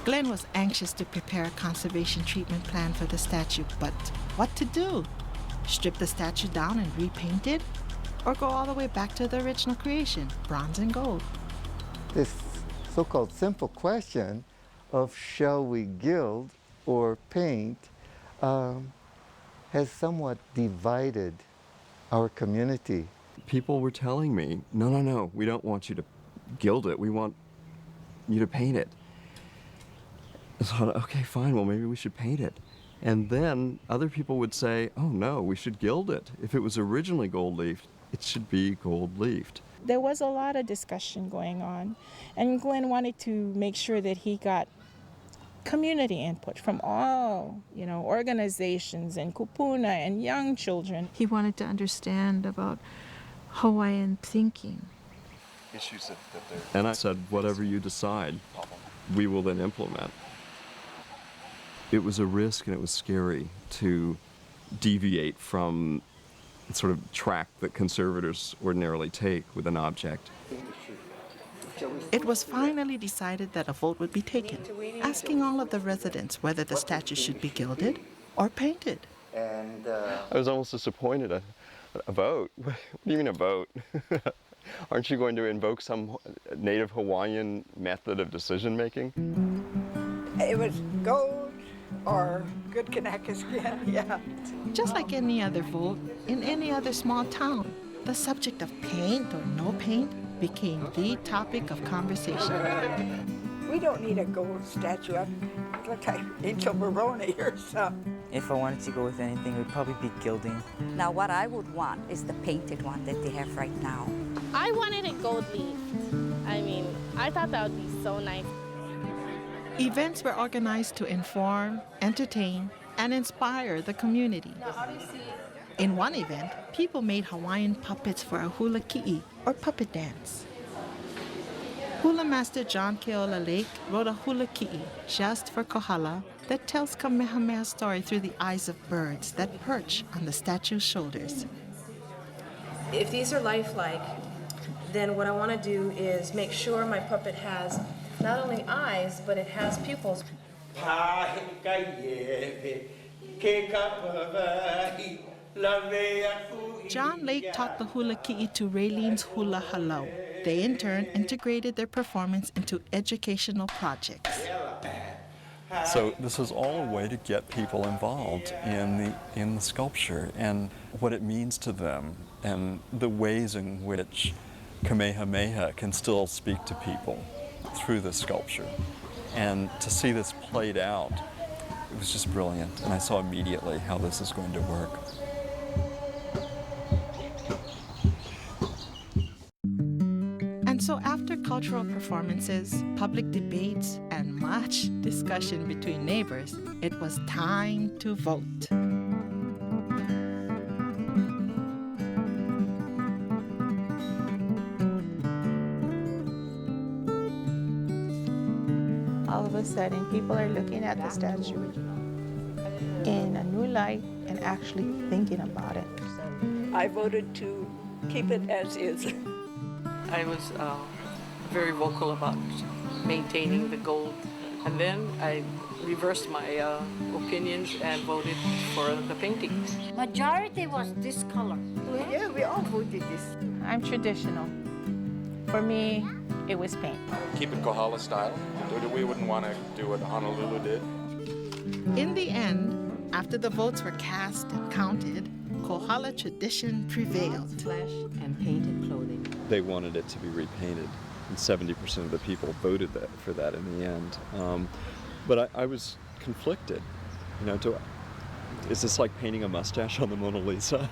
Glenn was anxious to prepare a conservation treatment plan for the statue, but what to do? Strip the statue down and repaint it? Or go all the way back to the original creation, bronze and gold? This so-called simple question of shall we gild or paint has somewhat divided our community. People were telling me, no, we don't want you to gild it, we want you to paint it. I thought, okay, fine, well maybe we should paint it. And then other people would say, oh no, we should gild it. If it was originally gold-leafed, it should be gold-leafed. There was a lot of discussion going on, and Glenn wanted to make sure that he got community input from all, organizations and kupuna and young children. He wanted to understand about Hawaiian thinking. Issues that they're... And I said, whatever you decide, we will then implement. It was a risk and it was scary to deviate from the sort of track that conservators ordinarily take with an object. It was finally decided that a vote would be taken, asking all of the residents whether the statue should be gilded or painted. I was almost disappointed. A vote? What do you mean a vote? Aren't you going to invoke some native Hawaiian method of decision-making? It was gold or good Kanaka skin, yeah. Just like any other vote in any other small town, the subject of paint or no paint became the topic of conversation. We don't need a gold statue. I look like Angel Moroni or something. If I wanted to go with anything, it would probably be gilding. Now what I would want is the painted one that they have right now. I wanted it gold-leafed. I mean, I thought that would be so nice. Events were organized to inform, entertain, and inspire the community. In one event, people made Hawaiian puppets for a hula ki'i, or puppet dance. Hula master John Keola Lake wrote a hula ki'i just for Kohala that tells Kamehameha's story through the eyes of birds that perch on the statue's shoulders. If these are lifelike, then what I want to do is make sure my puppet has not only eyes, but it has pupils. John Lake taught the hula ki'i to Raylene's Hula Halau. They in turn integrated their performance into educational projects. So this is all a way to get people involved in the sculpture and what it means to them and the ways in which Kamehameha can still speak to people through this sculpture. And to see this played out, it was just brilliant. And I saw immediately how this is going to work. And so after cultural performances, public debates, and much discussion between neighbors, it was time to vote. All of a sudden, people are looking at the statue in a new light and actually thinking about it. I voted to keep it as is. I was very vocal about maintaining the gold, and then I reversed my opinions and voted for the painting. Majority was this color. Yeah, we all voted this. I'm traditional. For me, it was paint. Keep it Kohala style. We wouldn't want to do what Honolulu did. In the end, after the votes were cast and counted, Kohala tradition prevailed. Flesh and painted clothing. They wanted it to be repainted, and 70% of the people voted for that in the end. But I was conflicted. Is this like painting a mustache on the Mona Lisa?